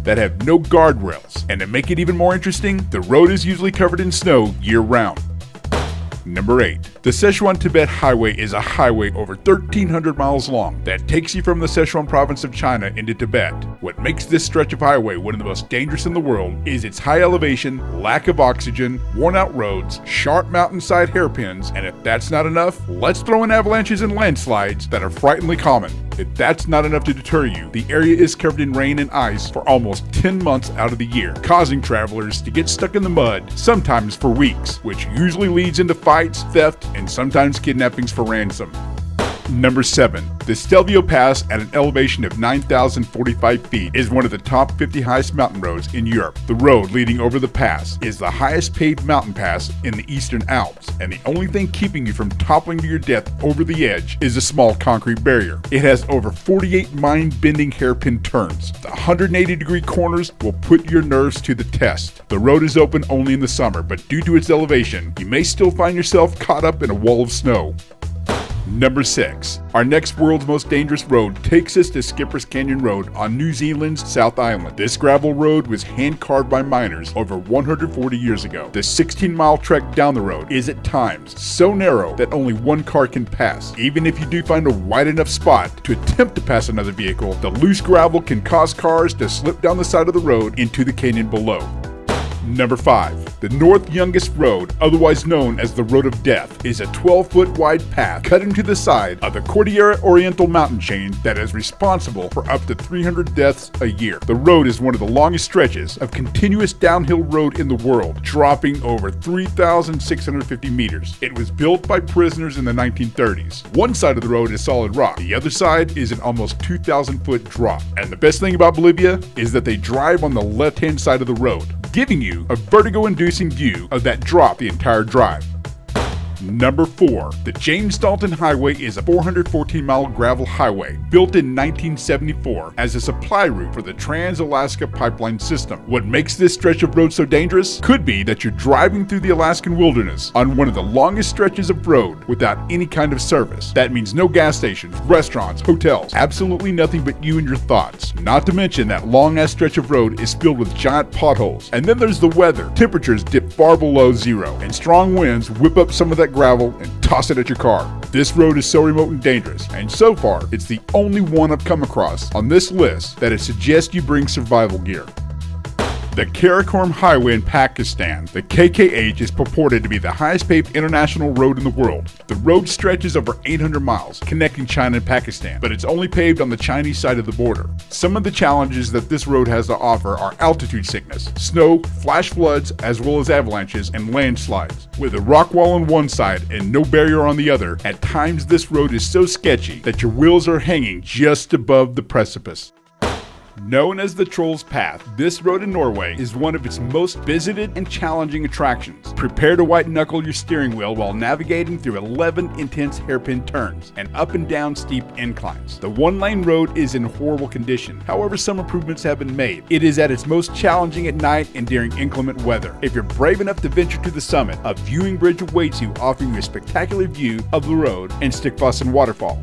that have no guardrails. And to make it even more interesting, the road is usually covered in snow year-round. Number 8. The Sichuan-Tibet Highway is a highway over 1,300 miles long that takes you from the Sichuan province of China into Tibet. What makes this stretch of highway one of the most dangerous in the world is its high elevation, lack of oxygen, worn-out roads, sharp mountainside hairpins, and if that's not enough, let's throw in avalanches and landslides that are frighteningly common. If that's not enough to deter you, the area is covered in rain and ice for almost 10 months out of the year, causing travelers to get stuck in the mud, sometimes for weeks, which usually leads into fights, theft, and sometimes kidnappings for ransom. Number 7. The STELVIO Pass at an elevation of 9,045 feet is one of the top 50 highest mountain roads in Europe. The road leading over the pass is the highest paved mountain pass in the Eastern Alps, and the only thing keeping you from toppling to your death over the edge is a small concrete barrier. It has over 48 mind-bending hairpin turns. The 180-degree corners will put your nerves to the test. The road is open only in the summer, but due to its elevation, you may still find yourself caught up in a wall of snow. Number 6. Our next world's most dangerous road takes us to Skipper's Canyon Road on New Zealand's South Island. This gravel road was hand-carved by miners over 140 years ago. The 16-mile trek down the road is at times so narrow that only one car can pass. Even if you do find a wide enough spot to attempt to pass another vehicle, the loose gravel can cause cars to slip down the side of the road into the canyon below. Number 5. The North Youngast-Road, otherwise known as the Road of Death, is a 12-foot wide path cut into the side of the Cordillera Oriental mountain chain that is responsible for up to 300 deaths a year. The road is one of the longest stretches of continuous downhill road in the world, dropping over 3,650 meters. It was built by prisoners in the 1930s. One side of the road is solid rock. The other side is an almost 2,000-foot drop. And the best thing about Bolivia is that they drive on the left-hand side of the road, giving you a vertigo-inducing view of that drop the entire drive. Number 4. The James Dalton Highway is a 414-mile gravel highway built in 1974 as a supply route for the Trans-Alaska Pipeline System. What makes this stretch of road so dangerous could be that you're driving through the Alaskan wilderness on one of the longest stretches of road without any kind of service. That means no gas stations, restaurants, hotels, absolutely nothing but you and your thoughts. Not to mention that long-ass stretch of road is filled with giant potholes. And then there's the weather. Temperatures dip far below zero, and strong winds whip up some of that gravel and toss it at your car. This road is so remote and dangerous, and so far, it's the only one I've come across on this list that it suggests you bring survival gear. The Karakoram Highway in Pakistan. The KKH is purported to be the highest paved international road in the world. The road stretches over 800 miles, connecting China and Pakistan, but it's only paved on the Chinese side of the border. Some of the challenges that this road has to offer are altitude sickness, snow, flash floods, as well as avalanches and landslides. With a rock wall on one side and no barrier on the other, at times this road is so sketchy that your wheels are hanging just above the precipice. Known as the Troll's Path, this road in Norway is one of its most visited and challenging attractions. Prepare to white-knuckle your steering wheel while navigating through 11 intense hairpin turns and up and down steep inclines. The one-lane road is in horrible condition. However, some improvements have been made. It is at its most challenging at night and during inclement weather. If you're brave enough to venture to the summit, a viewing bridge awaits you, offering you a spectacular view of the road and Stickfossen waterfall.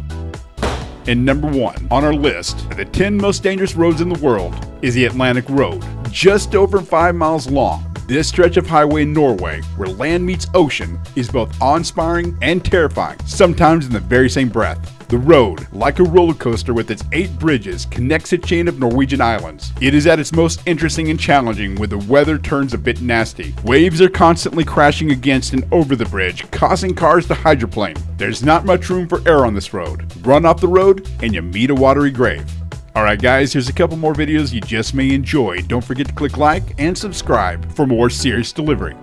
And number 1 on our list of the 10 most dangerous roads in the world is the Atlantic Road. Just over 5 miles long, this stretch of highway in Norway, where land meets ocean, is both awe-inspiring and terrifying, sometimes in the very same breath. The road, like a roller coaster with its 8 bridges, connects a chain of Norwegian islands. It is at its most interesting and challenging when the weather turns a bit nasty. Waves are constantly crashing against and over the bridge, causing cars to hydroplane. There's not much room for error on this road. Run off the road and you meet a watery grave. Alright guys, here's a couple more videos you just may enjoy. Don't forget to click like and subscribe for more serious delivery.